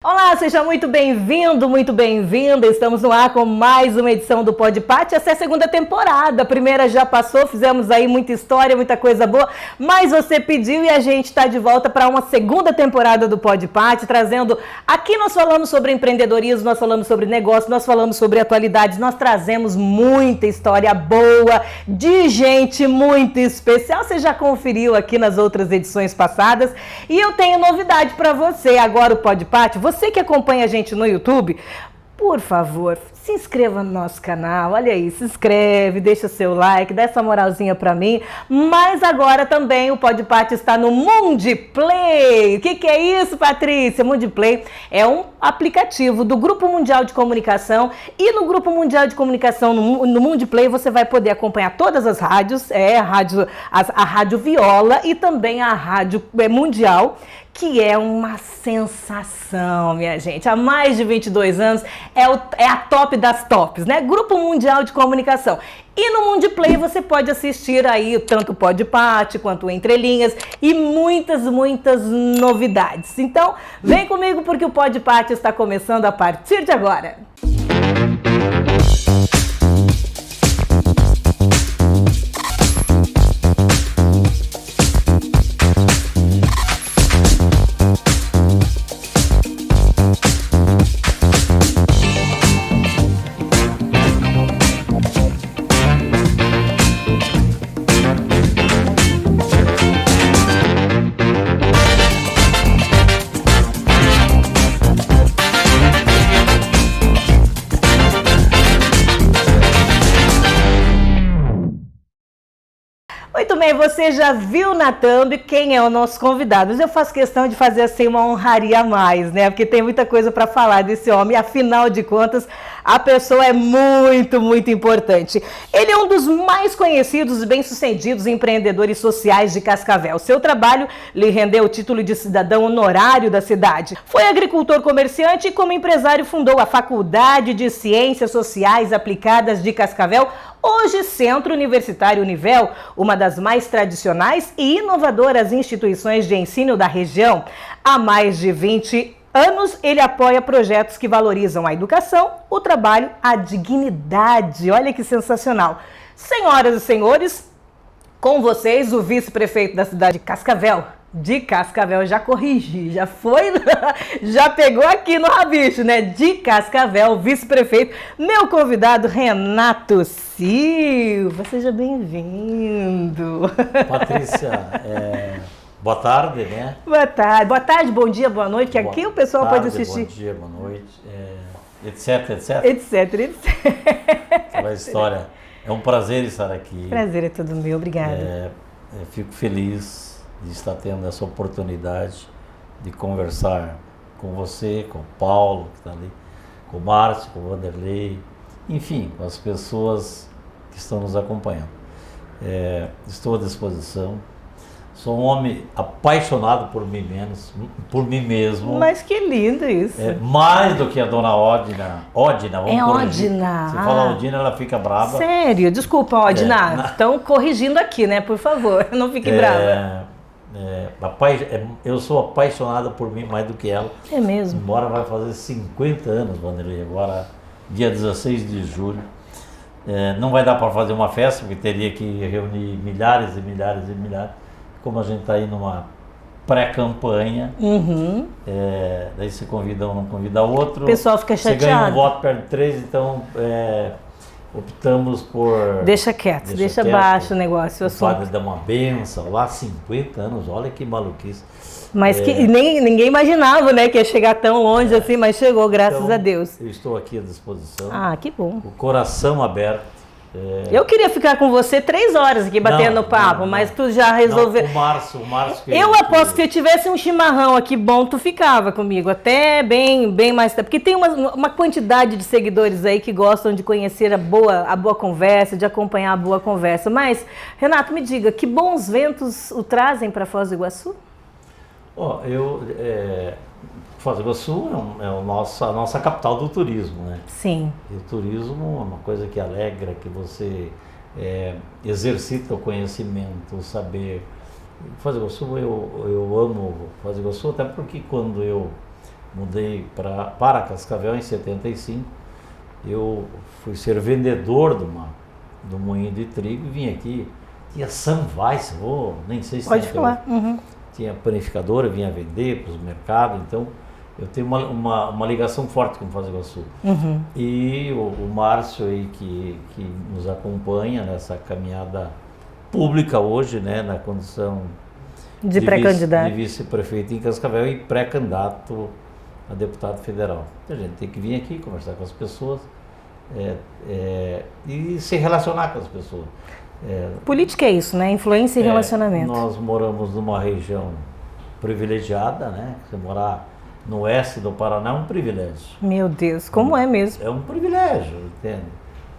Olá, seja muito bem-vindo, muito bem-vinda. Estamos no ar com mais uma edição do Pod Pati. Essa é a segunda temporada. A primeira já passou, fizemos aí muita história, muita coisa boa, mas você pediu e a gente está de volta para uma segunda temporada do Pod Pati, trazendo... Aqui nós falamos sobre empreendedorismo, nós falamos sobre negócio, nós falamos sobre atualidades, nós trazemos muita história boa, de gente muito especial. Você já conferiu aqui nas outras edições passadas. E eu tenho novidade para você. Agora o Pod Pati, você que acompanha a gente no YouTube, por favor, se inscreva no nosso canal. Olha aí, se inscreve, deixa o seu like, dá essa moralzinha pra mim. Mas agora também o Pod Pati está no Mundiplay. O que é isso, Patrícia? Mundiplay é um aplicativo do Grupo Mundial de Comunicação. E no Grupo Mundial de Comunicação, no Mundiplay, você vai poder acompanhar todas as rádios, a Rádio Viola e também a Rádio Mundial, que é uma sensação, minha gente. Há mais de 22 anos é a top das tops, né? Grupo Mundial de Comunicação. E no Mundiplay você pode assistir aí tanto o Pod Pati quanto o Entre Linhas e muitas novidades. Então, vem comigo porque o Pod Pati está começando a partir de agora. Muito bem, você já viu na thumb quem é o nosso convidado. Mas eu faço questão de fazer assim uma honraria a mais, né? Porque tem muita coisa para falar desse homem. Afinal de contas, a pessoa é muito importante. Ele é um dos mais conhecidos e bem-sucedidos empreendedores sociais de Cascavel. Seu trabalho lhe rendeu o título de cidadão honorário da cidade. Foi agricultor comerciante e como empresário fundou a Faculdade de Ciências Sociais Aplicadas de Cascavel, hoje Centro Universitário Univel, uma das mais tradicionais e inovadoras instituições de ensino da região. Há mais de 20 anos, ele apoia projetos que valorizam a educação, o trabalho, a dignidade. Olha que sensacional. Senhoras e senhores, com vocês, o vice-prefeito da cidade de Cascavel, já corrigi, já foi, já pegou aqui no rabicho, né? De Cascavel, vice-prefeito, meu convidado Renato Silva. Seja bem-vindo. Patrícia, boa tarde, né? Boa tarde, bom dia, boa noite, que aqui o pessoal pode assistir. Bom dia, boa noite, etc. Aquela história. É um prazer estar aqui. Prazer é todo meu, obrigada. Eu fico feliz de estar tendo essa oportunidade de conversar com você, com o Paulo, que está ali, com o Márcio, com o Vanderlei, enfim, com as pessoas que estão nos acompanhando. Estou à disposição. Sou um homem apaixonado por mim mesmo. Mas que lindo isso. Mais do que a dona Odina. Vamos corrigir. Odina. Se falar Odina, ela fica brava. Sério? Desculpa, Odina. Estão corrigindo aqui, né? Por favor, não fique brava. Eu sou apaixonado por mim mais do que ela. É mesmo? Embora vai fazer 50 anos, Vanderlei, agora dia 16 de julho. Não vai dar para fazer uma festa, porque teria que reunir milhares e milhares. Como a gente está aí numa pré-campanha, daí você convida um, não convida outro. O pessoal fica chateado. Você ganha um voto, perde 3, então optamos por... Deixa quieto, deixa baixo o negócio. O padre dá uma benção lá, 50 anos, olha que maluquice. Mas que ninguém imaginava, né, que ia chegar tão longe assim, mas chegou, graças a Deus. Eu estou aqui à disposição. Ah, que bom. O coração aberto. Eu queria ficar com você 3 horas aqui batendo papo, mas tu já resolveu. O Márcio Eu aposto que se eu tivesse um chimarrão aqui bom, tu ficava comigo até bem mais tempo. Porque tem uma quantidade de seguidores aí que gostam de conhecer a boa conversa, de acompanhar a boa conversa. Mas, Renato, me diga, que bons ventos o trazem para Foz do Iguaçu? Foz do Iguaçu é a nossa capital do turismo, né? Sim. E o turismo é uma coisa que alegra, que você exercita o conhecimento, o saber. Foz do Iguaçu, eu amo Foz do Iguaçu, até porque quando eu mudei para Cascavel em 75, eu fui ser vendedor do moinho de trigo e vim aqui. Tinha Samwise, nem sei se Pode falar. Tinha panificadora, vinha vender para os mercados, então eu tenho uma ligação forte com Foz do Iguaçu. E o Márcio aí que nos acompanha nessa caminhada pública hoje, né, na condição de pré-candidato, de vice-prefeito em Cascavel e pré-candidato a deputado federal. A gente tem que vir aqui conversar com as pessoas e se relacionar com as pessoas. Política é isso, né? Influência e relacionamento. Nós moramos numa região privilegiada, né? Você morar no oeste do Paraná é um privilégio. Meu Deus, como é mesmo? É um privilégio, entende?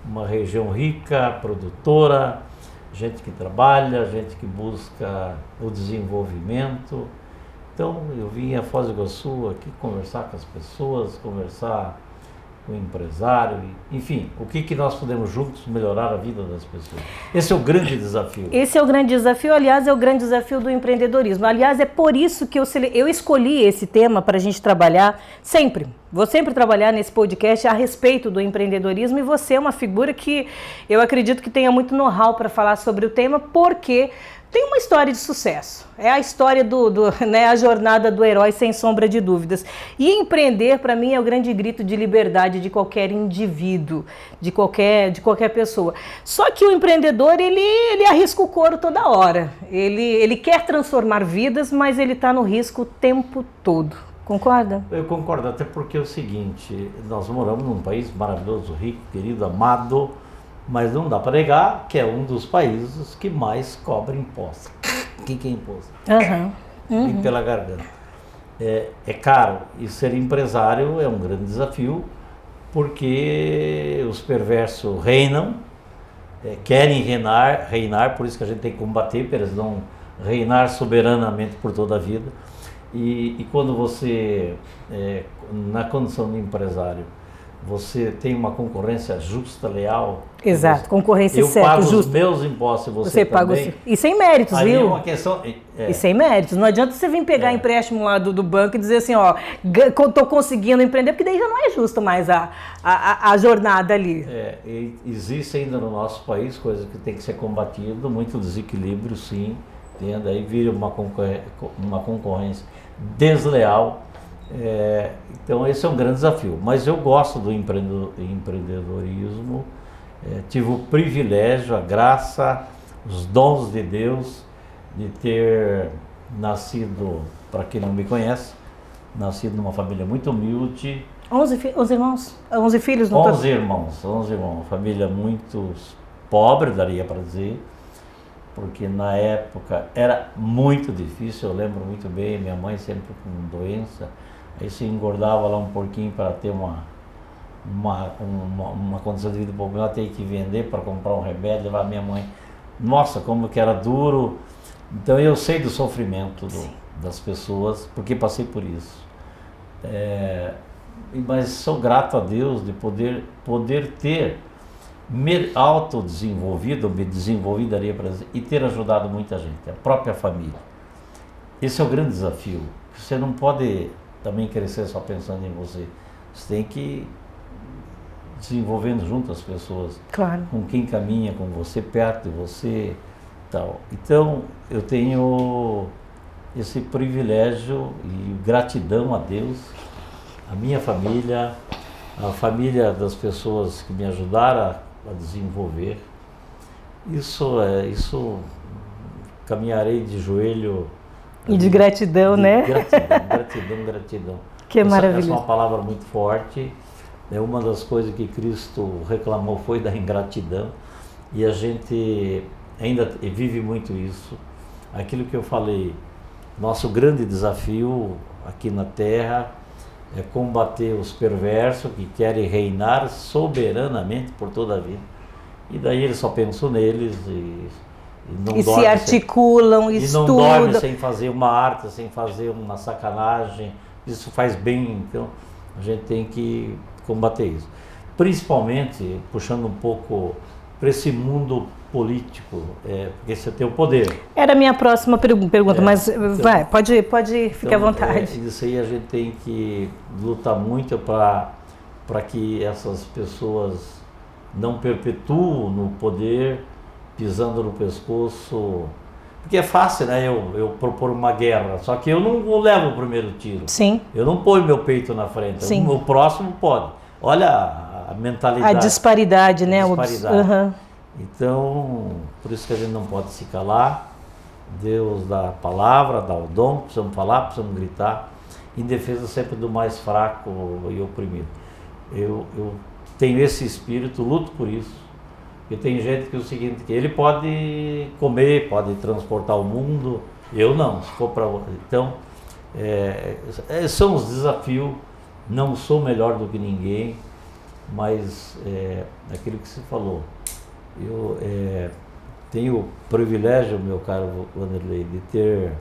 Uma região rica, produtora, gente que trabalha, gente que busca o desenvolvimento. Então, eu vim a Foz do Iguaçu aqui conversar com as pessoas, conversar com o empresário, enfim, o que nós podemos juntos melhorar a vida das pessoas. Esse é o grande desafio. Esse é o grande desafio, aliás, é o grande desafio do empreendedorismo. Aliás, é por isso que eu escolhi esse tema para a gente trabalhar sempre. Vou sempre trabalhar nesse podcast a respeito do empreendedorismo e você é uma figura que eu acredito que tenha muito know-how para falar sobre o tema, porque tem uma história de sucesso. É a história né, a jornada do herói, sem sombra de dúvidas. E empreender, para mim, é o grande grito de liberdade de qualquer indivíduo, de qualquer pessoa. Só que o empreendedor, ele arrisca o couro toda hora. Ele quer transformar vidas, mas ele está no risco o tempo todo. Concorda? Eu concordo, até porque é o seguinte, nós moramos num país maravilhoso, rico, querido, amado, mas não dá para negar que é um dos países que mais cobra imposto. O que é imposto? E pela garganta. É caro, e ser empresário é um grande desafio, porque os perversos reinam, querem reinar, por isso que a gente tem que combater, para eles não reinar soberanamente por toda a vida. E quando você, na condição de empresário, você tem uma concorrência justa, leal. Exato, concorrência certa, justa. Eu pago os meus impostos e você também. E sem méritos, aí viu? É uma questão, E sem méritos. Não adianta você vir pegar empréstimo lá do banco e dizer assim, ó, tô conseguindo empreender, porque daí já não é justo mais a jornada ali. Existe ainda no nosso país coisa que tem que ser combatido, muito desequilíbrio, sim. Entende? Aí vira uma concorrência desleal. Então esse é um grande desafio, mas eu gosto do empreendedorismo, tive o privilégio, a graça, os dons de Deus de ter nascido, para quem não me conhece, nascido numa família muito humilde. 11 irmãos? 11 filhos? No 11 irmãos, uma família muito pobre, daria para dizer, porque na época era muito difícil, eu lembro muito bem, minha mãe sempre com doença. Aí se engordava lá um pouquinho para ter uma condição de vida um pouco melhor, ter que vender para comprar um remédio, levar a minha mãe. Nossa, como que era duro. Então eu sei do sofrimento das pessoas, porque passei por isso. Mas sou grato a Deus de poder ter me autodesenvolvido, me desenvolvidaria para dizer, e ter ajudado muita gente, a própria família. Esse é o grande desafio. Você não pode também crescer só pensando em você. Você tem que ir desenvolvendo junto as pessoas, claro, com quem caminha com você, perto de você, tal. Então, eu tenho esse privilégio e gratidão a Deus, a minha família, a família das pessoas que me ajudaram a desenvolver. Isso caminharei de joelho. E de gratidão, né? Gratidão. Que maravilhoso. Essa é uma palavra muito forte. Uma das coisas que Cristo reclamou foi da ingratidão. E a gente ainda vive muito isso. Aquilo que eu falei, nosso grande desafio aqui na Terra é combater os perversos que querem reinar soberanamente por toda a vida. E daí eles só pensam neles e se articulam, estudam. E não dorme sem fazer uma arte, sem fazer uma sacanagem. Isso faz bem, então a gente tem que combater isso. Principalmente, puxando um pouco para esse mundo político, porque você tem o poder. Era a minha próxima pergunta, mas então, vai, pode ficar à vontade. Isso aí a gente tem que lutar muito para que essas pessoas não perpetuem no poder, pisando no pescoço. Porque é fácil, né? Eu propor uma guerra, só que eu não levo o primeiro tiro. Sim. Eu não ponho meu peito na frente. Sim. O próximo pode. Olha a mentalidade. A disparidade, né? Disparidade. Então, por isso que a gente não pode se calar. Deus dá a palavra, dá o dom, precisamos falar, precisamos gritar, em defesa sempre do mais fraco e oprimido. Eu tenho esse espírito, luto por isso. Porque tem gente que é o seguinte, que ele pode comer, pode transportar o mundo, eu não, se for para... Então, são os desafios, não sou melhor do que ninguém, mas aquilo que você falou, eu tenho o privilégio, meu caro Wanderlei, de ter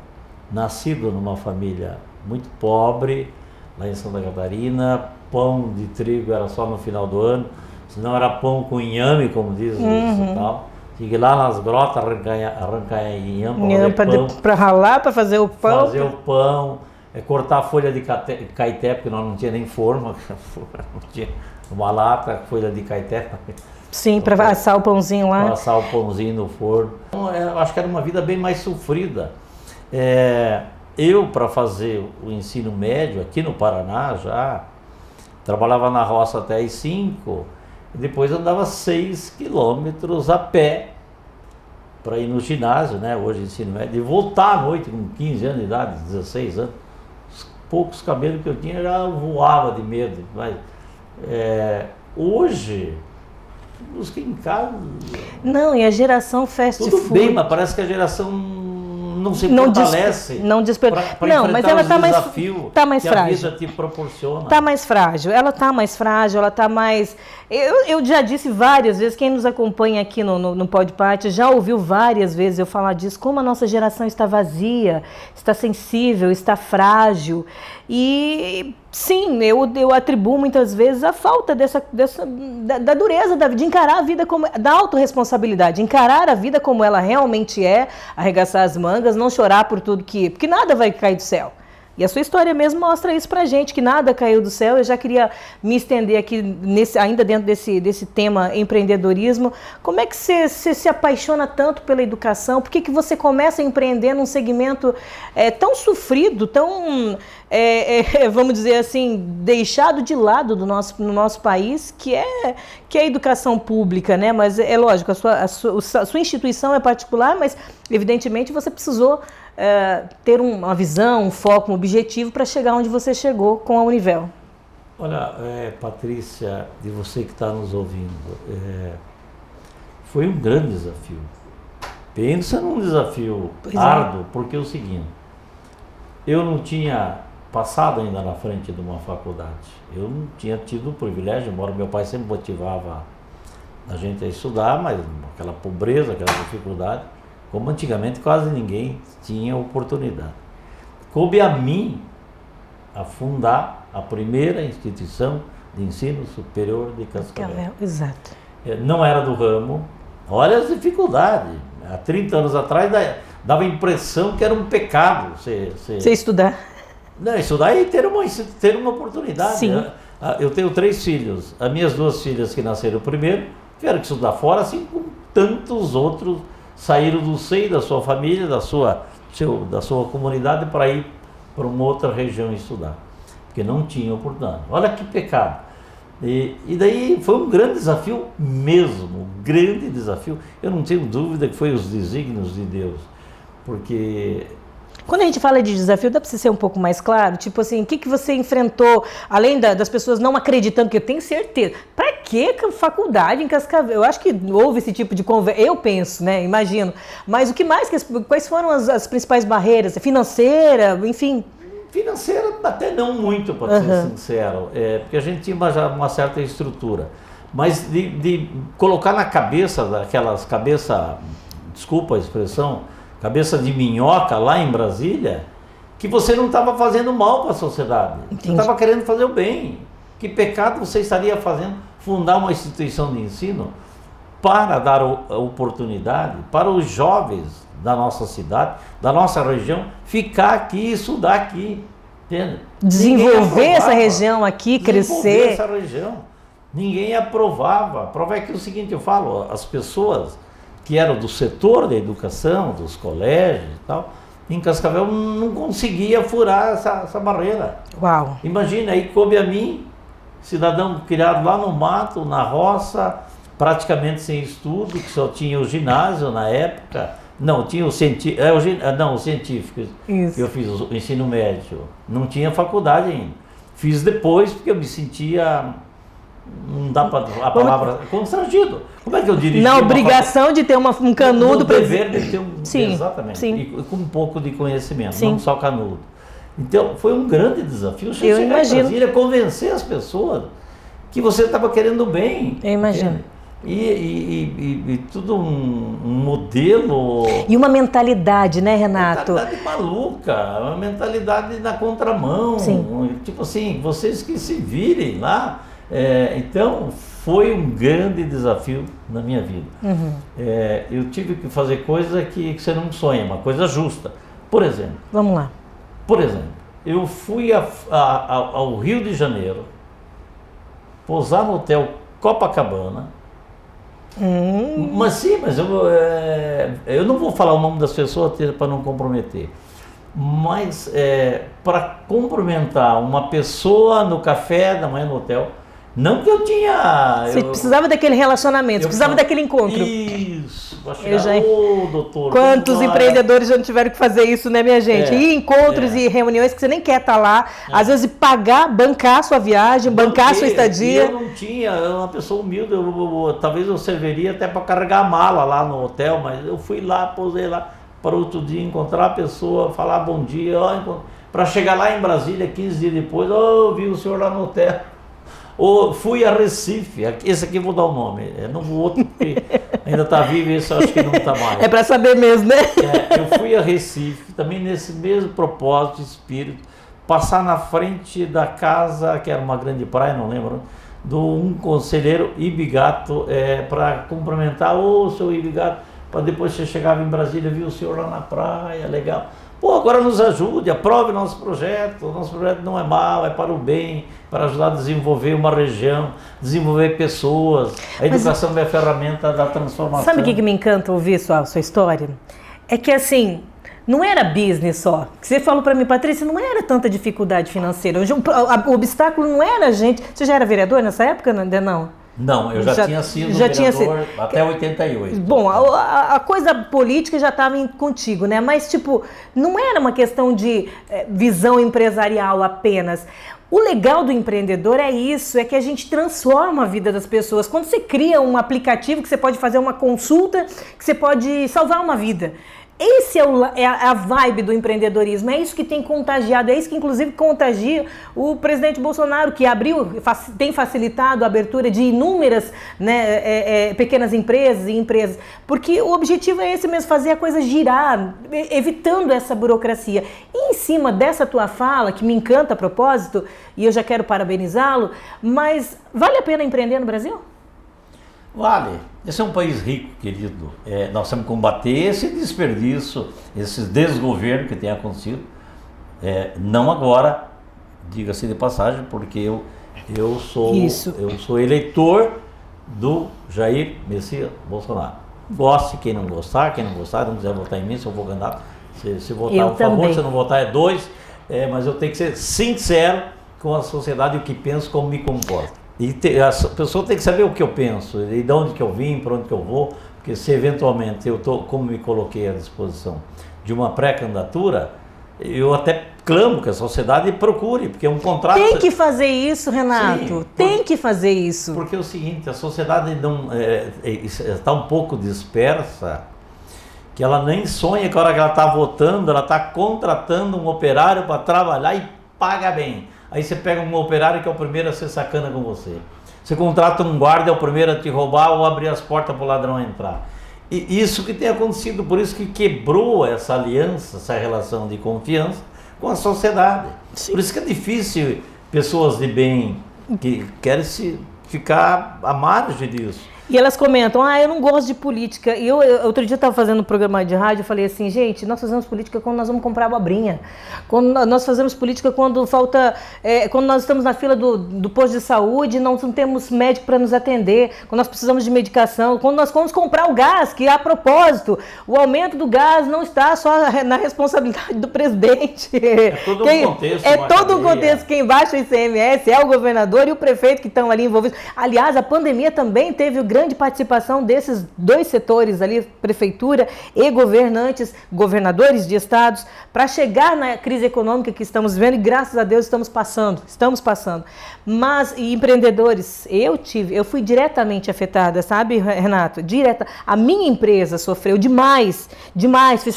nascido numa família muito pobre, lá em Santa Catarina. Pão de trigo era só no final do ano, senão era pão com inhame, como diz o tal. Tinha que ir lá nas grotas arrancar inhame para ralar, para fazer o pão. Fazer o pão, cortar a folha de caeté, porque nós não tinha nem forma, não tinha uma lata, folha de caeté. Sim, para assar o pãozinho lá. Para assar o pãozinho no forno. Então, eu acho que era uma vida bem mais sofrida. Eu, para fazer o ensino médio aqui no Paraná, já trabalhava na roça até às 5, e depois andava 6 quilômetros a pé para ir no ginásio, né? Hoje ensino médio, e voltar à noite com 15 anos de idade, 16 anos. Os poucos cabelos que eu tinha já voava de medo. Mas hoje, busca em casa. Não, e a geração fast food. Tudo bem, mas parece que a geração não se fortalece. Não desperta. Não, mas ela está mais que frágil. A vida te proporciona. Está mais frágil. Ela está mais frágil, ela está mais... Eu já disse várias vezes, quem nos acompanha aqui no Podpart já ouviu várias vezes eu falar disso, como a nossa geração está vazia, está sensível, está frágil. E sim, eu atribuo muitas vezes a falta da dureza de encarar a vida como... da autorresponsabilidade, encarar a vida como ela realmente é, arregaçar as mangas, não chorar por tudo porque nada vai cair do céu. E a sua história mesmo mostra isso pra gente, que nada caiu do céu. Eu já queria me estender aqui, ainda dentro desse tema empreendedorismo. Como é que você se apaixona tanto pela educação? Por que você começa a empreender num segmento tão sofrido, tão, vamos dizer assim, deixado de lado no nosso país, que é a educação pública, né? Mas é lógico, a sua instituição é particular, mas evidentemente você precisou ter uma visão, um foco, um objetivo para chegar onde você chegou com a Univel. Olha, Patrícia, de você que está nos ouvindo, foi um grande desafio. Pensa num desafio árduo, porque é o seguinte, eu não tinha passado ainda na frente de uma faculdade, eu não tinha tido o privilégio, embora meu pai sempre motivava a gente a estudar, mas aquela pobreza, aquela dificuldade, como antigamente quase ninguém tinha oportunidade. Coube a mim a fundar a primeira instituição de ensino superior de Cascavel. Exato. Não era do ramo, olha as dificuldades. Há 30 anos atrás dava a impressão que era um pecado você estudar. Não, estudar e ter uma oportunidade. Sim. Eu tenho 3 filhos, as minhas 2 filhas que nasceram primeiro, tiveram que estudar fora, assim como tantos outros saíram do seio da sua família, da sua comunidade para ir para uma outra região estudar, porque não tinha oportunidade. Olha que pecado. E daí foi um grande desafio mesmo, um grande desafio. Eu não tenho dúvida que foi os desígnios de Deus, porque... Quando a gente fala de desafio, dá para você ser um pouco mais claro? Tipo assim, o que você enfrentou, além das pessoas não acreditando, que eu tenho certeza. Para que faculdade em Cascavel? Eu acho que houve esse tipo de conversa, eu penso, né? Imagino. Mas o que mais, quais foram as principais barreiras? Financeira, enfim? Financeira até não muito, para ser sincero, porque a gente tinha já uma certa estrutura. Mas de colocar na cabeça daquelas desculpa a expressão, cabeça de minhoca lá em Brasília, que você não estava fazendo mal para a sociedade. Entendi. Você estava querendo fazer o bem. Que pecado você estaria fazendo? Fundar uma instituição de ensino para dar a oportunidade para os jovens da nossa cidade, da nossa região, ficar aqui e estudar aqui. Entende? Desenvolver essa região aqui, crescer. Essa região. Ninguém aprovava. A prova é que é o seguinte, eu falo, as pessoas que eram do setor da educação, dos colégios e tal, em Cascavel não conseguia furar essa barreira. Uau! Imagina, aí coube a mim, cidadão criado lá no mato, na roça, praticamente sem estudo, que só tinha o ginásio na época. Não, tinha o científico. Não, o científico. Isso. Eu fiz o ensino médio. Não tinha faculdade ainda. Fiz depois porque eu me sentia. Não dá para a palavra. Constrangido. Como é que eu dirigi? Na obrigação de ter um canudo para. Dever de ter um. Sim, exatamente. sim. E com um pouco de conhecimento, sim. Não só canudo. Então, foi um grande desafio. Eu imagino. Em Brasília, convencer as pessoas que você estava querendo bem. Eu imagino. E tudo um modelo. E uma mentalidade, né, Renato? Uma mentalidade maluca, uma mentalidade na contramão. Sim. Tipo assim, vocês que se virem lá. Então, foi um grande desafio na minha vida. Uhum. Eu tive que fazer coisa que você não sonha, uma coisa justa. Por exemplo. Vamos lá. Por exemplo, eu fui ao Rio de Janeiro, pousar no hotel Copacabana. Mas eu não vou falar o nome das pessoas para não comprometer. Mas para cumprimentar uma pessoa no café da manhã no hotel, não que eu tinha... Você precisava daquele relacionamento, precisava daquele encontro. Isso. Ô, doutor. Quantos empreendedores já não tiveram que fazer isso, né, minha gente? E encontros e reuniões que você nem quer estar lá. Às vezes bancar a sua viagem, bancar a sua estadia. Eu não tinha, eu era uma pessoa humilde. Talvez eu serviria até para carregar a mala lá no hotel, mas eu fui lá, pousei lá para outro dia encontrar a pessoa, falar bom dia. Para chegar lá em Brasília, 15 dias depois, vi o senhor lá no hotel. Ou fui a Recife, esse aqui eu vou dar o nome, não o outro porque ainda está vivo, esse eu acho que não está mais. É para saber mesmo, né? Eu fui a Recife, também nesse mesmo propósito, espírito, passar na frente da casa, que era uma grande praia, não lembro, de um conselheiro Ibigato, para cumprimentar, seu Ibigato, para depois você chegava em Brasília, viu o senhor lá na praia, legal. Agora nos ajude, aprove nosso projeto não é mau, é para o bem, para ajudar a desenvolver uma região, desenvolver pessoas, a educação é a ferramenta da transformação. Sabe o que me encanta ouvir sua história? É que assim, não era business só. Você falou para mim, Patrícia, não era tanta dificuldade financeira, o obstáculo não era a gente... Você já era vereador nessa época, ainda não? Não, eu já tinha sido vereador até 88. Bom, a coisa política já estava contigo, né? Mas, tipo, não era uma questão de visão empresarial apenas. O legal do empreendedor é isso, é que a gente transforma a vida das pessoas. Quando você cria um aplicativo que você pode fazer uma consulta, que você pode salvar uma vida. Esse é a vibe do empreendedorismo, é isso que tem contagiado, é isso que inclusive contagia o presidente Bolsonaro, que tem facilitado a abertura de inúmeras, né, pequenas empresas e empresas, porque o objetivo é esse mesmo, fazer a coisa girar, evitando essa burocracia. E em cima dessa tua fala, que me encanta a propósito, e eu já quero parabenizá-lo, mas vale a pena empreender no Brasil? Vale. Esse é um país rico, querido. Nós temos que combater esse desperdício, esse desgoverno que tem acontecido. Não agora, diga-se de passagem, porque eu sou eleitor do Jair Messias Bolsonaro. Goste, quem não gostar, não quiser votar em mim, se eu vou ganhar. Se votar a favor, se não votar é 2. Mas eu tenho que ser sincero com a sociedade, o que penso, como me comporto. E a pessoa tem que saber o que eu penso, e de onde que eu vim, para onde que eu vou, porque se eventualmente eu estou, como me coloquei à disposição de uma pré-candidatura, eu até clamo que a sociedade procure, porque é um contrato... Tem que fazer isso, Renato, tem que fazer isso. Porque é o seguinte, a sociedade não está um pouco dispersa, que ela nem sonha que a hora que ela está votando, ela está contratando um operário para trabalhar e paga bem. Aí você pega um operário que é o primeiro a ser sacana com você. Você contrata um guarda, é o primeiro a te roubar ou abrir as portas para o ladrão entrar. E isso que tem acontecido, por isso que quebrou essa aliança, essa relação de confiança com a sociedade. Sim. Por isso que é difícil pessoas de bem que querem ficar à margem disso. E elas comentam, eu não gosto de política. E outro dia eu estava fazendo um programa de rádio, eu falei assim, gente, nós fazemos política quando nós vamos comprar abobrinha. Nós fazemos política quando falta, quando nós estamos na fila do posto de saúde, não temos médico para nos atender, quando nós precisamos de medicação, quando nós vamos comprar o gás, que a propósito, o aumento do gás não está só na responsabilidade do presidente. É todo um contexto. É todo um contexto. Quem baixa o ICMS é o governador e o prefeito que estão ali envolvidos. Aliás, a pandemia também teve grande participação desses dois setores ali, prefeitura e governantes, governadores de estados, para chegar na crise econômica que estamos vendo e graças a Deus estamos passando. Mas, e empreendedores, eu fui diretamente afetada, sabe, Renato? A minha empresa sofreu demais,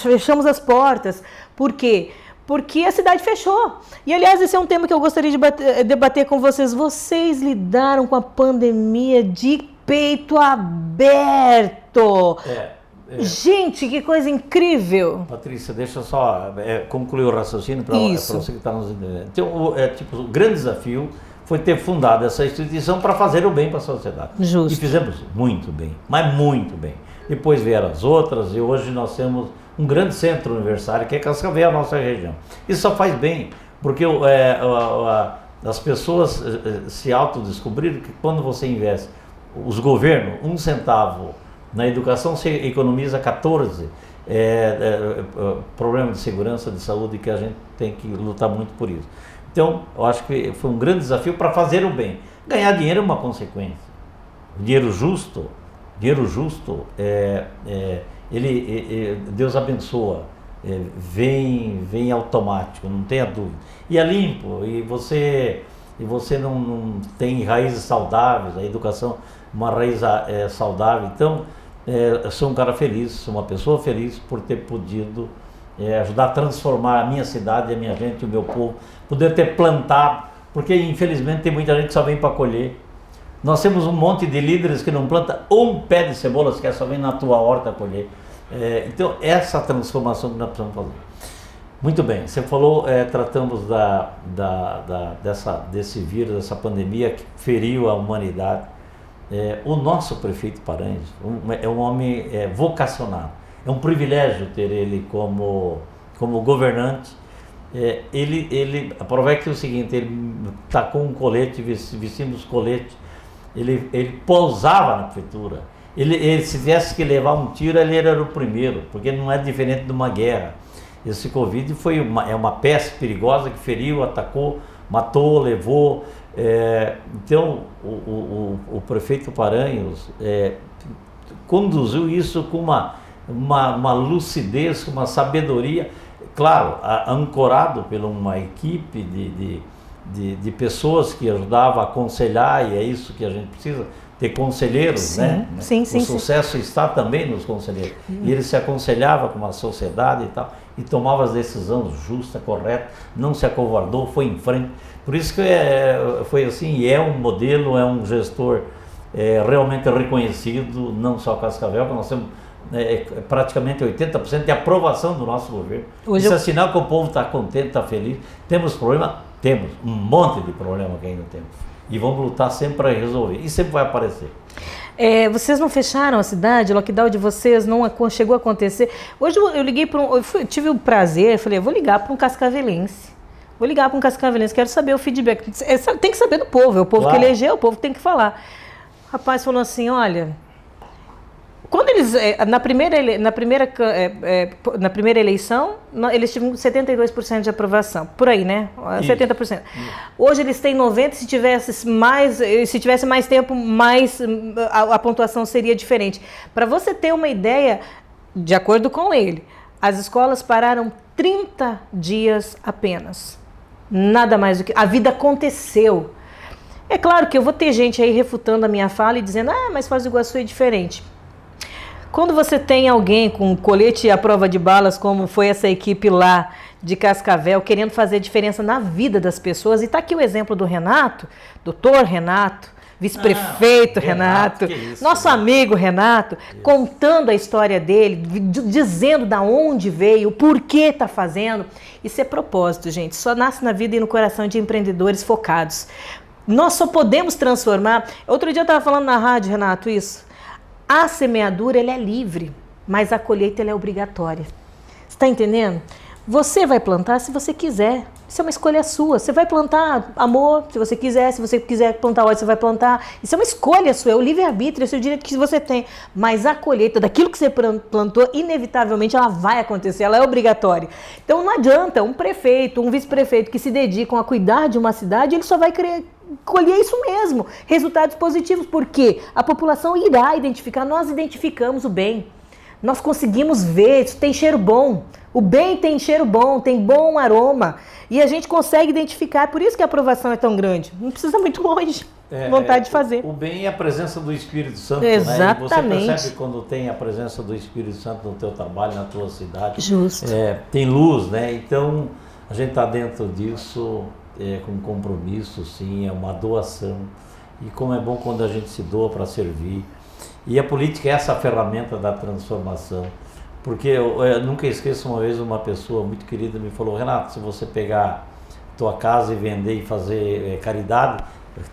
fechamos as portas. Por quê? Porque a cidade fechou. E, aliás, esse é um tema que eu gostaria de debater com vocês. Vocês lidaram com a pandemia de peito aberto. Gente, que coisa incrível. Patrícia, deixa eu só concluir o raciocínio para você que está nos entendendo. Então, o grande desafio foi ter fundado essa instituição para fazer o bem para a sociedade. Justo. E fizemos muito bem, mas muito bem. Depois vieram as outras e hoje nós temos um grande centro universitário que é Cascavel, a nossa região. Isso só faz bem, porque as pessoas se autodescobriram que quando você investe, os governos, 1 centavo na educação, você economiza 14 problemas de segurança, de saúde, que a gente tem que lutar muito por isso. Então, eu acho que foi um grande desafio para fazer o bem. Ganhar dinheiro é uma consequência. O dinheiro justo, Deus abençoa, vem automático, não tenha dúvida. E é limpo, e você não tem raízes saudáveis, a educação uma raiz saudável. Então, eu sou um cara feliz, sou uma pessoa feliz por ter podido ajudar a transformar a minha cidade, a minha gente, o meu povo, poder ter plantado, porque infelizmente tem muita gente que só vem para colher. Nós temos um monte de líderes que não plantam um pé de cebola, sequer só vem na tua horta colher. Então, essa transformação que nós precisamos fazer. Muito bem, você falou, tratamos desse vírus, dessa pandemia que feriu a humanidade. O nosso prefeito Paranhos é um homem vocacionado, é um privilégio ter ele como governante. Ele aproveita o seguinte, ele tacou um colete, vestimos colete, ele pousava na prefeitura, ele se tivesse que levar um tiro, ele era o primeiro, porque não é diferente de uma guerra. Esse Covid é uma peste perigosa que feriu, atacou, matou, levou. Então, o prefeito Paranhos conduziu isso com uma lucidez, com uma sabedoria, claro, ancorado por uma equipe de pessoas que ajudavam a aconselhar, e é isso que a gente precisa, ter conselheiros, sim, né? Sim, o sucesso está também nos conselheiros. E ele se aconselhava com a sociedade e tal, e tomava as decisões justas, corretas, não se acovardou, foi em frente. Por isso que foi assim, e é um modelo, é um gestor realmente reconhecido, não só Cascavel, que nós temos praticamente 80% de aprovação do nosso governo. Isso é sinal que o povo está contente, está feliz. Temos problema? Temos um monte de problema que ainda temos. E vamos lutar sempre para resolver. E sempre vai aparecer. Vocês não fecharam a cidade? O lockdown de vocês não chegou a acontecer? Hoje eu liguei tive o prazer, falei, eu vou ligar para um cascavelense. Quero saber o feedback. Tem que saber do povo, é o povo que elegeu, o povo tem que falar. O rapaz falou assim, olha, quando eles, na primeira eleição, eles tinham 72% de aprovação, por aí, né? 70%. Hoje eles têm 90%, se tivesse mais tempo, a pontuação seria diferente. Para você ter uma ideia, de acordo com ele, as escolas pararam 30 dias apenas. Nada mais do que... A vida aconteceu. É claro que eu vou ter gente aí refutando a minha fala e dizendo, mas Foz do Iguaçu é diferente. Quando você tem alguém com colete à prova de balas, como foi essa equipe lá de Cascavel, querendo fazer diferença na vida das pessoas, e está aqui o exemplo do Renato, doutor Renato, vice-prefeito Renato, nosso amigo Renato, contando a história dele, dizendo da onde veio, o porquê está fazendo. Isso é propósito, gente. Só nasce na vida e no coração de empreendedores focados. Nós só podemos transformar. Outro dia eu estava falando na rádio, Renato, isso. A semeadura ela é livre, mas a colheita ela é obrigatória. Você está entendendo? Você vai plantar se você quiser. Isso é uma escolha sua. Você vai plantar amor, se você quiser. Se você quiser plantar ódio, você vai plantar. Isso é uma escolha sua, é o livre-arbítrio, é o seu direito que você tem. Mas a colheita daquilo que você plantou, inevitavelmente, ela vai acontecer, ela é obrigatória. Então não adianta um prefeito, um vice-prefeito que se dedicam a cuidar de uma cidade, ele só vai colher isso mesmo, resultados positivos, porque a população irá identificar, nós identificamos o bem. Nós conseguimos ver, isso tem cheiro bom. O bem tem cheiro bom, tem bom aroma. E a gente consegue identificar, por isso que a aprovação é tão grande. Não precisa muito longe, vontade de fazer. O bem é a presença do Espírito Santo, exatamente. Né? E você percebe quando tem a presença do Espírito Santo no teu trabalho, na tua cidade. Justo. Tem luz, né? Então, a gente está dentro disso com compromisso, sim, é uma doação. E como é bom quando a gente se doa para servir. E a política é essa ferramenta da transformação. Porque eu nunca esqueço, uma vez uma pessoa muito querida me falou: Renato, se você pegar tua casa e vender e fazer caridade,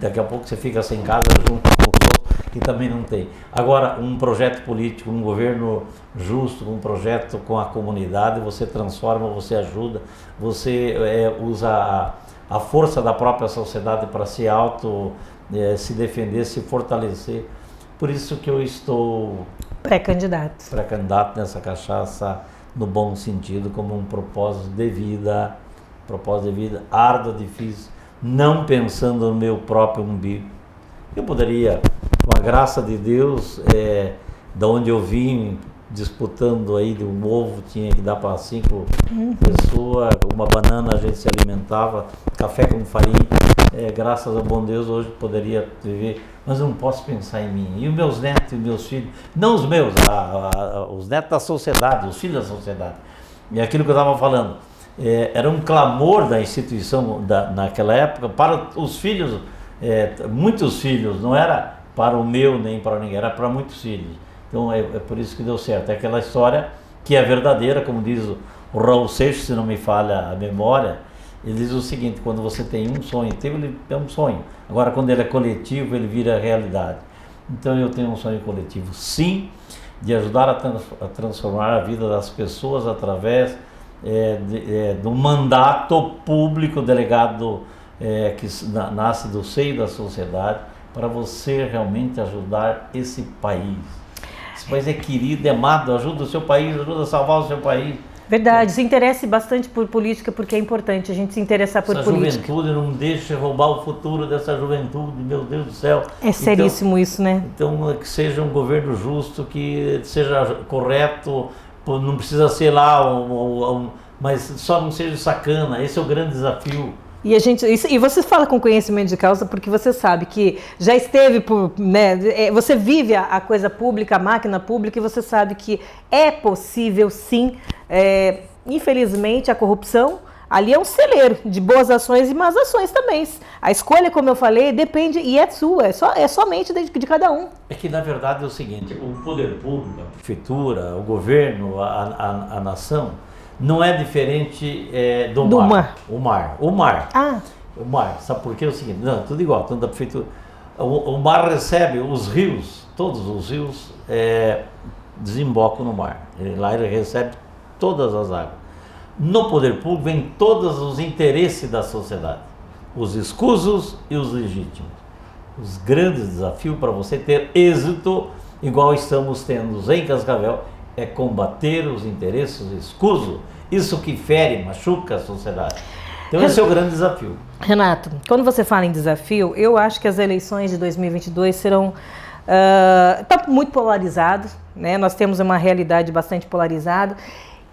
daqui a pouco você fica sem casa junto com os outros que também não tem. Agora, um projeto político, um governo justo, um projeto com a comunidade, você transforma, você ajuda, você usa a força da própria sociedade para se se defender, se fortalecer. Por isso que eu estou pré-candidato nessa cachaça, no bom sentido, como um propósito de vida árdua, difícil, não pensando no meu próprio umbigo. Eu poderia, com a graça de Deus, da onde eu vim, disputando aí de um ovo, tinha que dar para 5 pessoas, uma banana a gente se alimentava, café com farinha, graças ao bom Deus hoje poderia viver, mas eu não posso pensar em mim. E os meus netos e meus filhos, não os meus, os netos da sociedade, os filhos da sociedade. E aquilo que eu estava falando, era um clamor da instituição naquela época para os filhos, muitos filhos, não era para o meu nem para ninguém, era para muitos filhos. Então é por isso que deu certo. É aquela história que é verdadeira, como diz o Raul Seixas, se não me falha a memória. Ele diz o seguinte: quando você tem um sonho teu, ele é um sonho. Agora, quando ele é coletivo, ele vira realidade. Então eu tenho um sonho coletivo, sim, de ajudar a transformar a vida das pessoas através do mandato público delegado que nasce do seio da sociedade, para você realmente ajudar esse país. Esse país é querido, é amado, ajuda o seu país, ajuda a salvar o seu país. Verdade, se interesse bastante por política, porque é importante a gente se interessar por política. Essa juventude, não deixe roubar o futuro dessa juventude, meu Deus do céu. É seríssimo então, isso, né? Então, que seja um governo justo, que seja correto, não precisa ser lá, mas só não seja sacana, esse é o grande desafio. E você fala com conhecimento de causa porque você sabe que já esteve você vive a coisa pública, a máquina pública, e você sabe que é possível sim. Infelizmente a corrupção ali é um celeiro de boas ações e más ações também. A escolha, como eu falei, depende e é sua, é somente de cada um. É que na verdade é o seguinte: o poder público, a prefeitura, o governo, a nação, não é diferente do mar. O mar. Ah. O mar. Sabe por quê? É o seguinte: não, tudo igual, tanto da prefeitura. O mar recebe os rios, todos os rios desembocam no mar. Lá ele recebe todas as águas. No poder público vem todos os interesses da sociedade, os escusos e os legítimos. Os grandes desafios para você ter êxito, igual estamos tendo em Cascavel, é combater os interesses escusos, isso que fere, machuca a sociedade. Então esse é o grande desafio. Renato, quando você fala em desafio, eu acho que as eleições de 2022 serão tá muito polarizado, né? Nós temos uma realidade bastante polarizada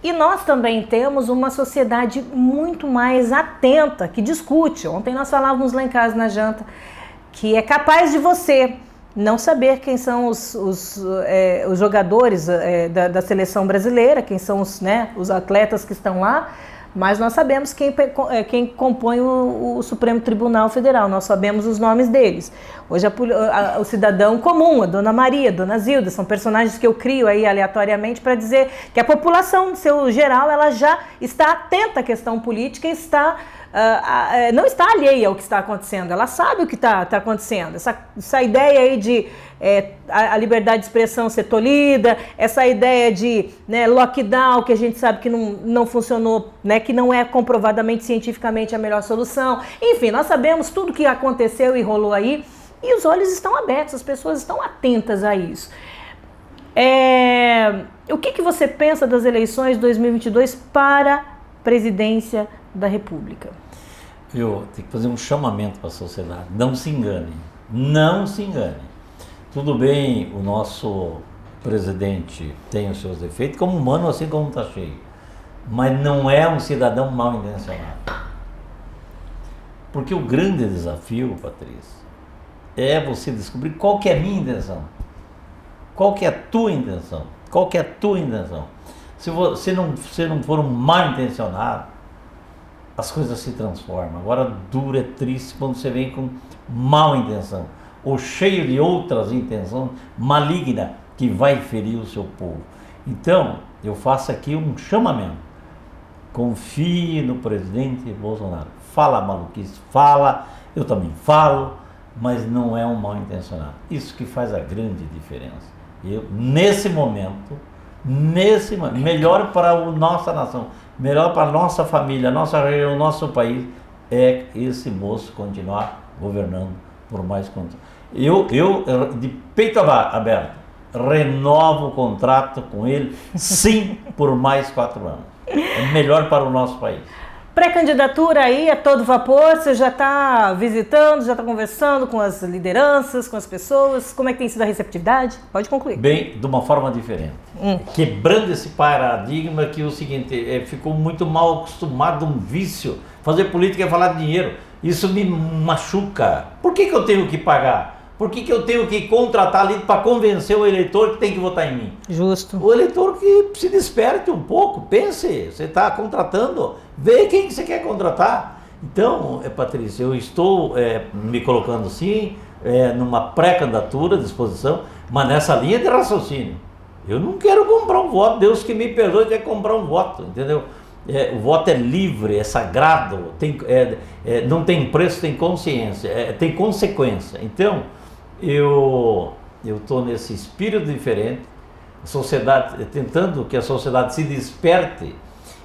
e nós também temos uma sociedade muito mais atenta, que discute. Ontem nós falávamos lá em casa na janta que é capaz de você não saber quem são os jogadores da seleção brasileira, quem são os atletas que estão lá, mas nós sabemos quem compõe o Supremo Tribunal Federal, nós sabemos os nomes deles. Hoje o cidadão comum, a Dona Maria, a Dona Zilda, são personagens que eu crio aí aleatoriamente para dizer que a população, no seu geral, ela já está atenta à questão política e está não está alheia ao que está acontecendo, ela sabe o que está acontecendo. Essa ideia aí de a liberdade de expressão ser tolhida, essa ideia de, né, lockdown, que a gente sabe que não funcionou, né, que não é comprovadamente cientificamente a melhor solução. Enfim, nós sabemos tudo o que aconteceu e rolou aí, e os olhos estão abertos, as pessoas estão atentas a isso. O que você pensa das eleições de 2022 para a presidência da República? Eu tenho que fazer um chamamento para a sociedade. Não se engane. Não se engane. Tudo bem, o nosso presidente tem os seus defeitos, como humano, assim como está cheio. Mas não é um cidadão mal intencionado. Porque o grande desafio, Patrícia, é você descobrir qual que é a minha intenção. Qual que é a tua intenção? Qual que é a tua intenção? Se você não for um mal intencionado, as coisas se transformam. Agora, duro, é triste quando você vem com mal intenção, ou cheio de outras intenções malignas que vai ferir o seu povo. Então, eu faço aqui um chamamento. Confie no presidente Bolsonaro. Fala maluquice, fala, eu também falo, mas não é um mal intencionado. Isso que faz a grande diferença. Nesse momento, melhor para a nossa nação, melhor para a nossa família, a nossa região, o nosso país, é esse moço continuar governando por mais quanto. Eu de peito aberto, renovo o contrato com ele, sim, por mais 4 anos. É melhor para o nosso país. Pré-candidatura aí a todo vapor, você já está visitando, já está conversando com as lideranças, com as pessoas, como é que tem sido a receptividade? Pode concluir. Bem, de uma forma diferente. Quebrando esse paradigma que é o seguinte, ficou muito mal acostumado, um vício. Fazer política é falar de dinheiro. Isso me machuca. Por que eu tenho que pagar? Por que eu tenho que contratar ali para convencer o eleitor que tem que votar em mim? Justo. O eleitor que se desperte um pouco, pense, você está contratando, vê quem que você quer contratar. Então, Patrícia, eu estou me colocando sim, numa pré-candidatura, disposição, mas nessa linha de raciocínio. Eu não quero comprar um voto, Deus que me perdoe quer comprar um voto, entendeu? O voto é livre, é sagrado, não tem preço, tem consciência, tem consequência. Então, eu estou nesse espírito diferente, a sociedade, tentando que a sociedade se desperte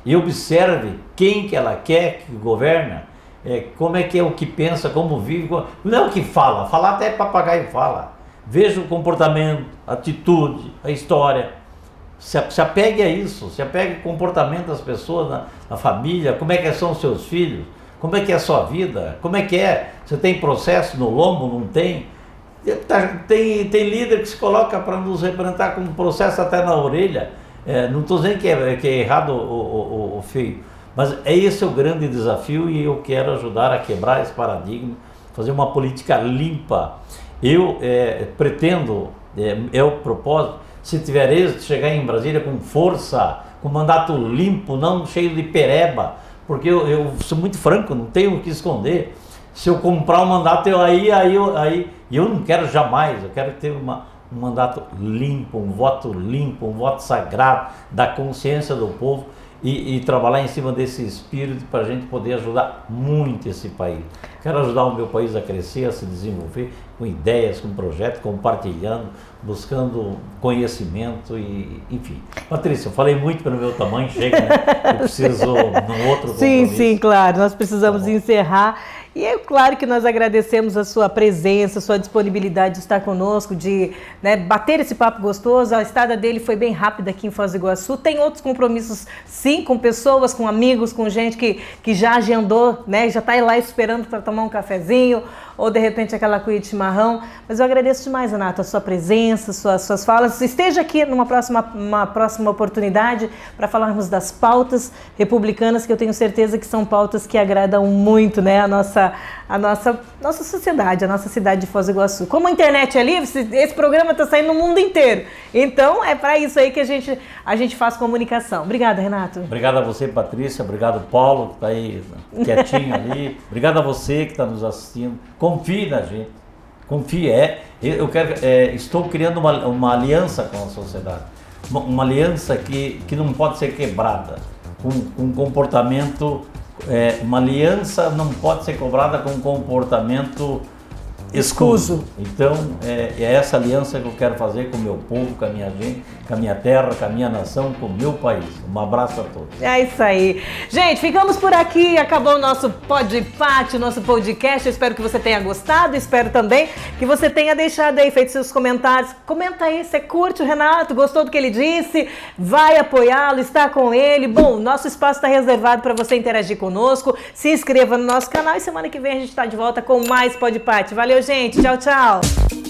e observe quem que ela quer que governa, como é que é o que pensa, como vive, não é o que fala, falar até papagaio fala. Veja o comportamento, a atitude, a história. Se apegue a isso, se apegue ao comportamento das pessoas na família, como é que são os seus filhos, como é que é a sua vida, como é que é, você tem processo no lombo, não tem? Tem líder que se coloca para nos representar com processo até na orelha. Não estou dizendo que é errado ou feio, mas esse é o grande desafio e eu quero ajudar a quebrar esse paradigma, fazer uma política limpa. Eu pretendo, é o propósito, se tiver êxito, chegar em Brasília com força, com mandato limpo, não cheio de pereba, porque eu sou muito franco, não tenho o que esconder. Se eu comprar um mandato, eu não quero jamais, eu quero ter um mandato limpo, um voto sagrado, da consciência do povo e trabalhar em cima desse espírito para a gente poder ajudar muito esse país. Quero ajudar o meu país a crescer, a se desenvolver com ideias, com projetos, compartilhando, buscando conhecimento e enfim. Patrícia, eu falei muito pelo meu tamanho, chega, né? Eu preciso num outro compromisso. Sim, claro, nós precisamos encerrar. E é claro que nós agradecemos a sua presença, a sua disponibilidade de estar conosco, de bater esse papo gostoso. A estada dele foi bem rápida aqui em Foz do Iguaçu. Tem outros compromissos, sim, com pessoas, com amigos, com gente que já agendou, já está lá esperando para tomar um cafezinho ou de repente aquela cuia de chimarrão. Mas eu agradeço demais, Renato, a sua presença, suas falas. Esteja aqui numa próxima oportunidade para falarmos das pautas republicanas, que eu tenho certeza que são pautas que agradam muito a nossa sociedade, a nossa cidade de Foz do Iguaçu. Como a internet é livre, esse programa está saindo no mundo inteiro. Então, é para isso aí que a gente faz comunicação. Obrigada, Renato. Obrigado a você, Patrícia. Obrigado, Paulo, que está aí quietinho ali. Obrigado a você que está nos assistindo. Confie na gente. Confie. Estou criando uma aliança com a sociedade. Uma aliança que não pode ser quebrada. Com um comportamento Uma aliança não pode ser cobrada com comportamento escuso. Então, é essa aliança que eu quero fazer com o meu povo, com a minha gente, com a minha terra, com a minha nação, com o meu país. Um abraço a todos. É isso aí. Gente, ficamos por aqui. Acabou o nosso PodPat, o nosso podcast. Eu espero que você tenha gostado. Espero também que você tenha deixado aí, feito seus comentários. Comenta aí, você curte o Renato? Gostou do que ele disse? Vai apoiá-lo, está com ele. Bom, nosso espaço está reservado para você interagir conosco. Se inscreva no nosso canal e semana que vem a gente está de volta com mais PodPat. Valeu, gente. Tchau, tchau.